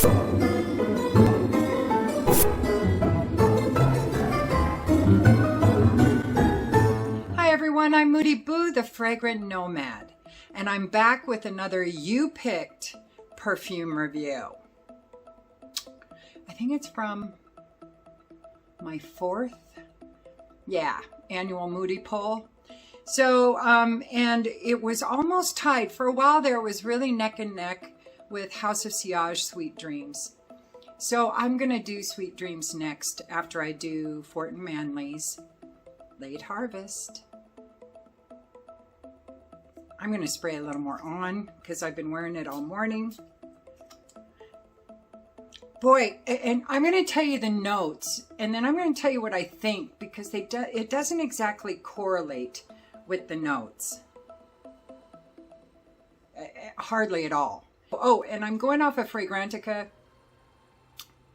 Hi everyone, I'm Moody Boo, the Fragrant Nomad, and I'm back with another You Picked perfume review. I think it's from my fourth, Annual Moody Poll. So, and it was almost tied. For a while there, it was really neck and neck with House of Sillage Sweet Dreams. So I'm going to do Sweet Dreams next after I do Fort and Manle's Late Harvest. I'm going to spray a little more on because I've been wearing it all morning. Boy, and I'm going to tell you the notes, and then I'm going to tell you what I think, because it doesn't exactly correlate with the notes. Hardly at all. Oh, and I'm going off of Fragrantica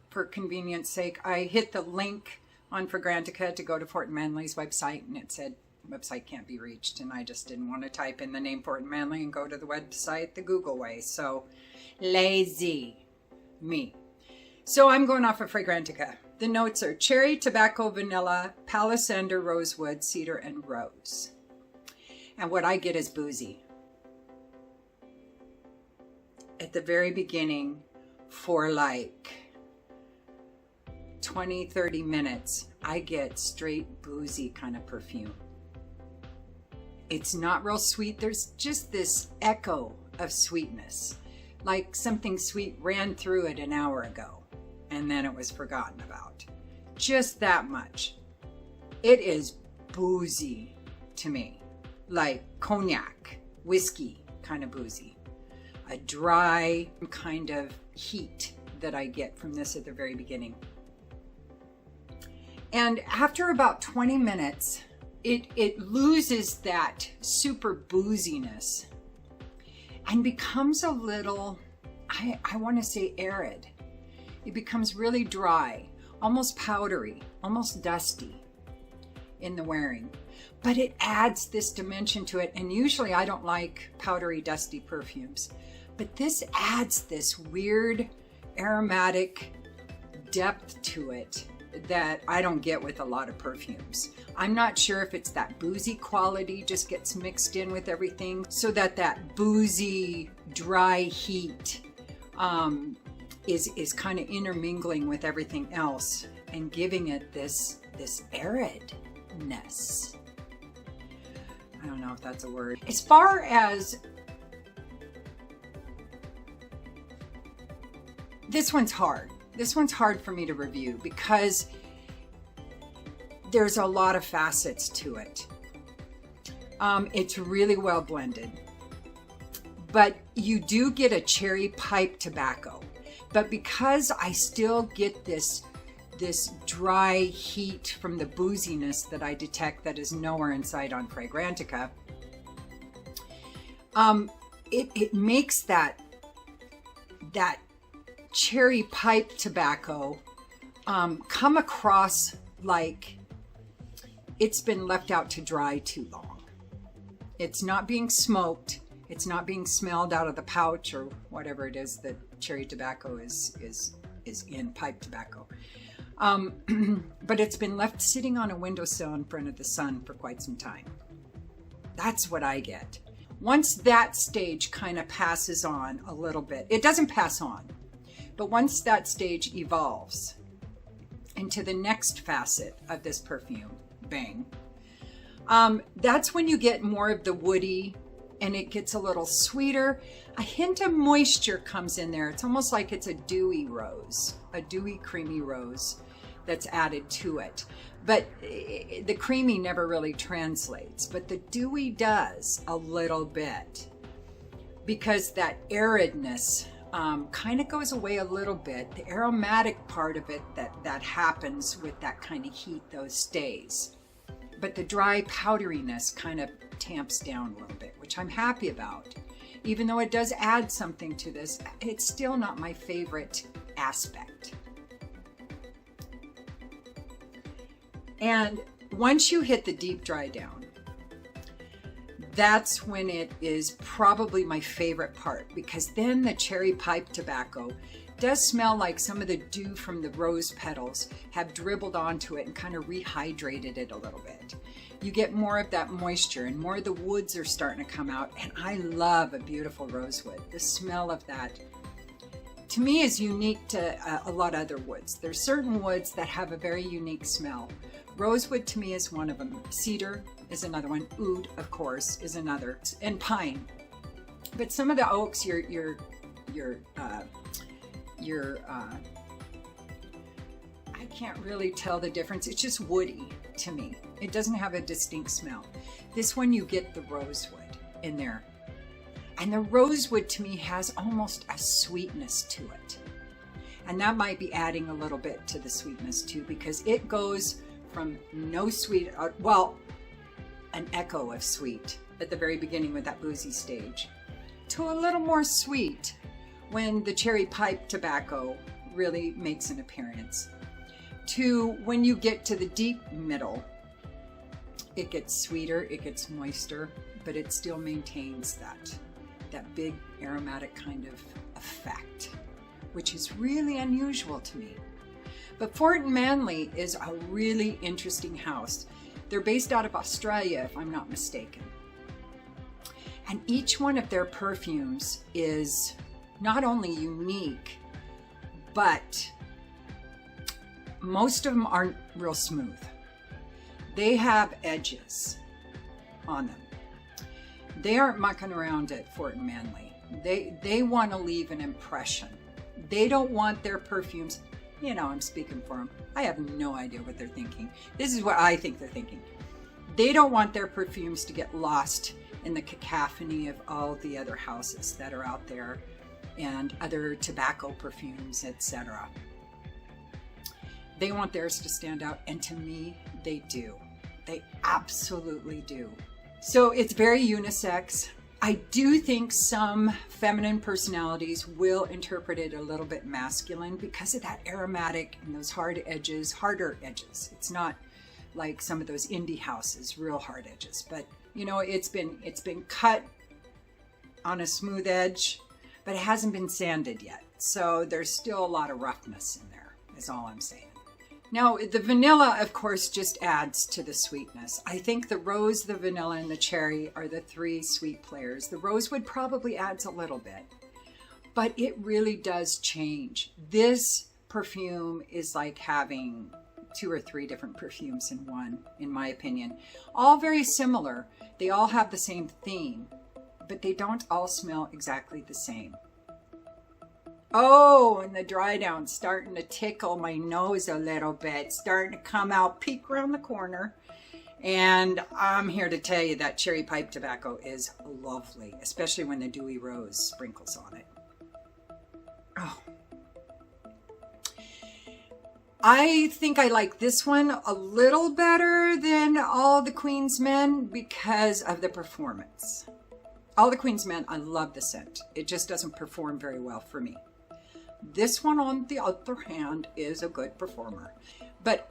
for convenience sake. I hit the link on Fragrantica to go to Fort and Manle's website, and it said website can't be reached, and I just didn't want to type in the name Fort and Manle and go to the website the Google way. So lazy me. So I'm going off of Fragrantica. The notes are cherry, tobacco, vanilla, palisander, rosewood, cedar, and rose. And what I get is boozy. At the very beginning, for like 20, 30 minutes, I get straight boozy kind of perfume. It's not real sweet. There's just this echo of sweetness, like something sweet ran through it an hour ago and then it was forgotten about. Just that much. It is boozy to me, like cognac, whiskey kind of boozy. A dry kind of heat that I get from this at the very beginning. And after about 20 minutes, it loses that super booziness and becomes a little, I want to say arid. It becomes really dry, almost powdery, almost dusty in the wearing. But it adds this dimension to it. And usually I don't like powdery, dusty perfumes. But this adds this weird aromatic depth to it that I don't get with a lot of perfumes. I'm not sure if it's that boozy quality just gets mixed in with everything so that that boozy, dry heat is kind of intermingling with everything else and giving it this aridness. I don't know if that's a word. As far as this one's hard. This one's hard for me to review because there's a lot of facets to it. It's really well blended, but you do get a cherry pipe tobacco. But because I still get this dry heat from the booziness that I detect that is nowhere in sight on Fragrantica, it makes that cherry pipe tobacco come across like it's been left out to dry too long. It's not being smoked. It's not being smelled out of the pouch or whatever it is that cherry tobacco is in, pipe tobacco. But it's been left sitting on a windowsill in front of the sun for quite some time. That's what I get. Once that stage kind of passes on a little bit, it doesn't pass on, but once that stage evolves into the next facet of this perfume, bang, that's when you get more of the woody and it gets a little sweeter. A hint of moisture comes in there. It's almost like it's a dewy rose, a dewy, creamy rose that's added to it. But the creamy never really translates, but the dewy does a little bit because that aridness kind of goes away a little bit. The aromatic part of it that happens with that kind of heat, though, stays. But the dry powderiness kind of tamps down a little bit, which I'm happy about. Even though it does add something to this, it's still not my favorite aspect. And once you hit the deep dry down, that's when it is probably my favorite part, because then the cherry pipe tobacco does smell like some of the dew from the rose petals have dribbled onto it and kind of rehydrated it a little bit. You get more of that moisture and more of the woods are starting to come out. And I love a beautiful rosewood. The smell of that, to me, is unique to a lot of other woods. There's certain woods that have a very unique smell. Rosewood to me is one of them. Cedar is another one. Oud, of course, is another. And pine. But some of the oaks, I can't really tell the difference. It's just woody to me. It doesn't have a distinct smell. This one, you get the rosewood in there. And the rosewood to me has almost a sweetness to it. And that might be adding a little bit to the sweetness too, because it goes from no sweet, well, an echo of sweet at the very beginning with that boozy stage, to a little more sweet when the cherry pipe tobacco really makes an appearance, to when you get to the deep middle, it gets sweeter, it gets moister, but it still maintains that big aromatic kind of effect, which is really unusual to me. But Fort and Manle is a really interesting house. They're based out of Australia, if I'm not mistaken. And each one of their perfumes is not only unique, but most of them aren't real smooth. They have edges on them. They aren't mucking around at Fort and Manle. They want to leave an impression. They don't want their perfumes, I'm speaking for them. I have no idea what they're thinking. This is what I think they're thinking. They don't want their perfumes to get lost in the cacophony of all the other houses that are out there and other tobacco perfumes, etc. They want theirs to stand out, and to me, they do. They absolutely do. So it's very unisex. I do think some feminine personalities will interpret it a little bit masculine because of that aromatic and those harder edges. It's not like some of those indie houses, real hard edges, but it's been cut on a smooth edge, but it hasn't been sanded yet. So there's still a lot of roughness in there, is all I'm saying. Now, the vanilla, of course, just adds to the sweetness. I think the rose, the vanilla, and the cherry are the three sweet players. The rosewood probably adds a little bit, but it really does change. This perfume is like having 2 or 3 different perfumes in one, in my opinion. All very similar. They all have the same theme, but they don't all smell exactly the same. Oh, and the dry down's starting to tickle my nose a little bit, starting to come out, peek around the corner. And I'm here to tell you that cherry pipe tobacco is lovely, especially when the dewy rose sprinkles on it. Oh. I think I like this one a little better than all the Queen's Men because of the performance. All the Queen's Men, I love the scent. It just doesn't perform very well for me. This one, on the other hand, is a good performer. But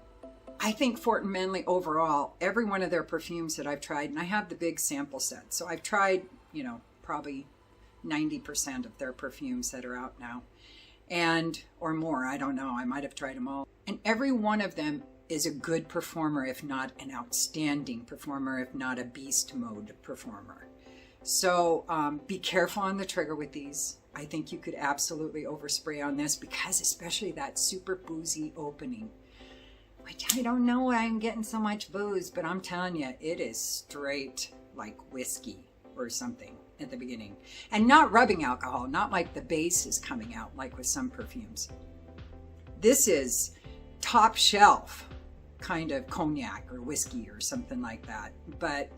I think Fort and Manle overall, every one of their perfumes that I've tried, and I have the big sample set, so I've tried, probably 90% of their perfumes that are out now, or more, I don't know, I might have tried them all. And every one of them is a good performer, if not an outstanding performer, if not a beast mode performer. So be careful on the trigger with these. I think you could absolutely overspray on this because especially that super boozy opening, which I don't know why I'm getting so much booze, but I'm telling you, it is straight like whiskey or something at the beginning. And not rubbing alcohol, not like the base is coming out like with some perfumes. This is top shelf kind of cognac or whiskey or something like that. But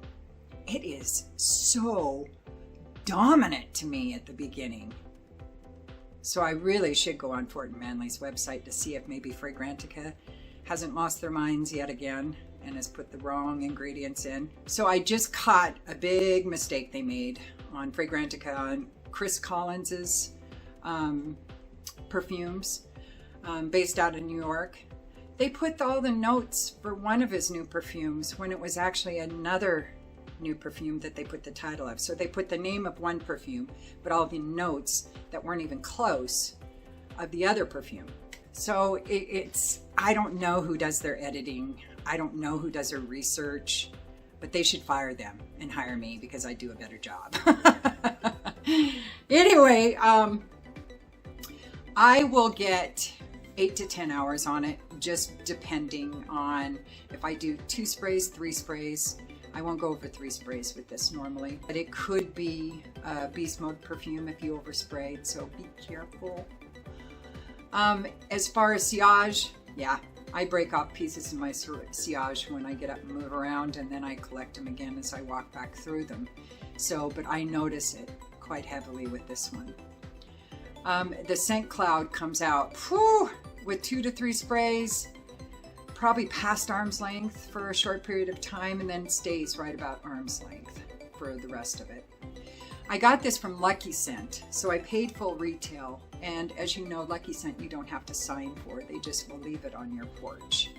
it is so dominant to me at the beginning. So I really should go on Fort and Manle's website to see if maybe Fragrantica hasn't lost their minds yet again and has put the wrong ingredients in. So I just caught a big mistake they made on Fragrantica on Chris Collins's perfumes based out of New York. They put all the notes for one of his new perfumes when it was actually another new perfume that they put the title of. So they put the name of one perfume, but all the notes that weren't even close of the other perfume. So it's, I don't know who does their editing. I don't know who does their research, but they should fire them and hire me because I do a better job. Anyway, I will get 8 to 10 hours on it, just depending on if I do 2 sprays, 3 sprays. I won't go over 3 sprays with this normally, but it could be a beast mode perfume if you oversprayed, so be careful. As far as sillage, yeah, I break off pieces of my sillage when I get up and move around, and then I collect them again as I walk back through them. So, but I notice it quite heavily with this one. The scent cloud comes out with 2 to 3 sprays, probably past arm's length for a short period of time, and then stays right about arm's length for the rest of it. I got this from Lucky Scent, so I paid full retail, and as you know, Lucky Scent you don't have to sign for. They just will leave it on your porch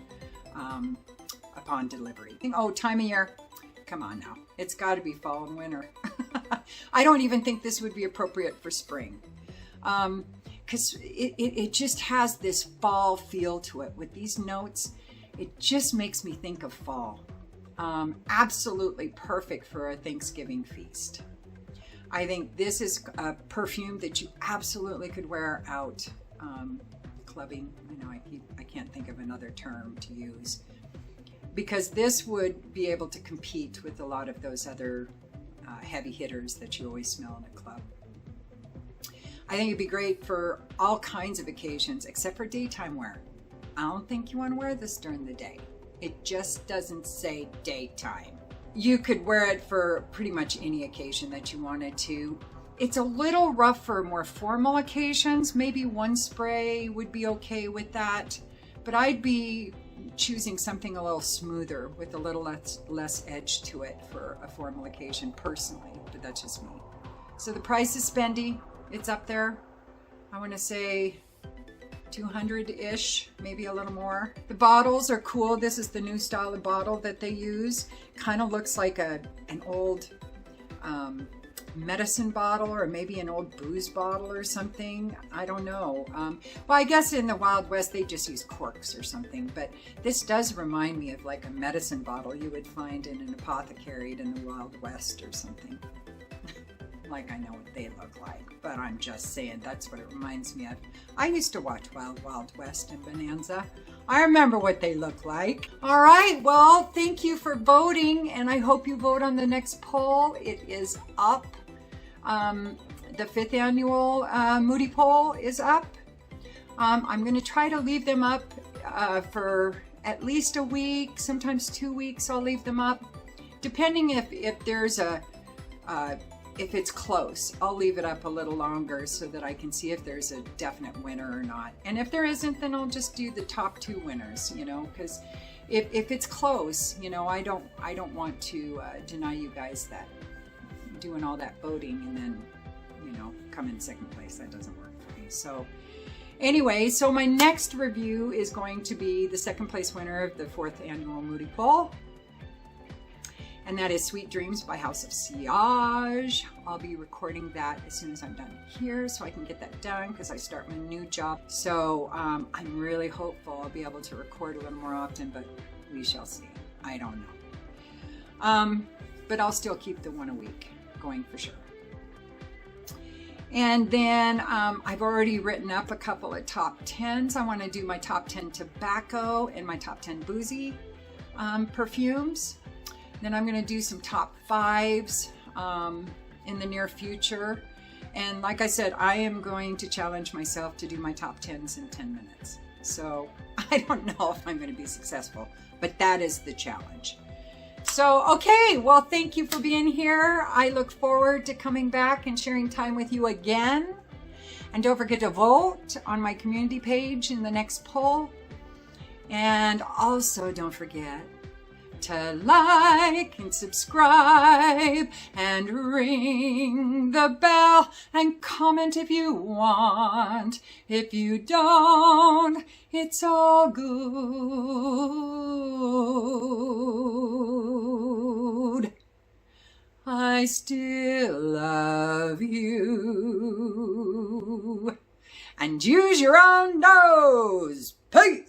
upon delivery. Oh, time of year. Come on now. It's got to be fall and winter. I don't even think this would be appropriate for spring. Because it just has this fall feel to it. With these notes, it just makes me think of fall. Absolutely perfect for a Thanksgiving feast. I think this is a perfume that you absolutely could wear out clubbing. You know, I can't think of another term to use. Because this would be able to compete with a lot of those other heavy hitters that you always smell in a club. I think it'd be great for all kinds of occasions, except for daytime wear. I don't think you want to wear this during the day. It just doesn't say daytime. You could wear it for pretty much any occasion that you wanted to. It's a little rough for more formal occasions. Maybe 1 spray would be okay with that, but I'd be choosing something a little smoother with a little less edge to it for a formal occasion personally, but that's just me. So the price is spendy. It's up there. I want to say 200-ish, maybe a little more. The bottles are cool. This is the new style of bottle that they use. Kind of looks like an old medicine bottle, or maybe an old booze bottle or something. I don't know. Well, I guess in the Wild West they just use corks or something, but this does remind me of like a medicine bottle you would find in an apothecary in the Wild West or something. Like I know what they look like, but I'm just saying that's what it reminds me of. I used to watch Wild West and Bonanza. I remember what they look like. All right, well, thank you for voting, and I hope you vote on the next poll. It is up. The 5th annual Moody Poll is up. I'm going to try to leave them up for at least a week, sometimes 2 weeks. I'll leave them up, depending if there's if it's close. I'll leave it up a little longer so that I can see if there's a definite winner or not. And if there isn't, then I'll just do the top 2 winners, you know, because if it's close, you know, I don't want to deny you guys that doing all that voting and then, you know, come in second place. That doesn't work for me. So anyway, so my next review is going to be the 2nd place winner of the 4th annual Moody Poll. And that is Sweet Dreams by House of Sillage. I'll be recording that as soon as I'm done here so I can get that done because I start my new job. So I'm really hopeful I'll be able to record a little more often, but we shall see. I don't know. But I'll still keep the 1 a week going for sure. And then I've already written up a couple of top 10s. I want to do my top 10 tobacco and my top 10 boozy perfumes. Then I'm going to do some top 5s in the near future. And like I said, I am going to challenge myself to do my top 10s in 10 minutes. So I don't know if I'm going to be successful, but that is the challenge. So, okay, well, thank you for being here. I look forward to coming back and sharing time with you again. And don't forget to vote on my community page in the next poll. And also don't forget to like and subscribe and ring the bell and comment if you want. If you don't, it's all good. I still love you. and use your own nose. Peace.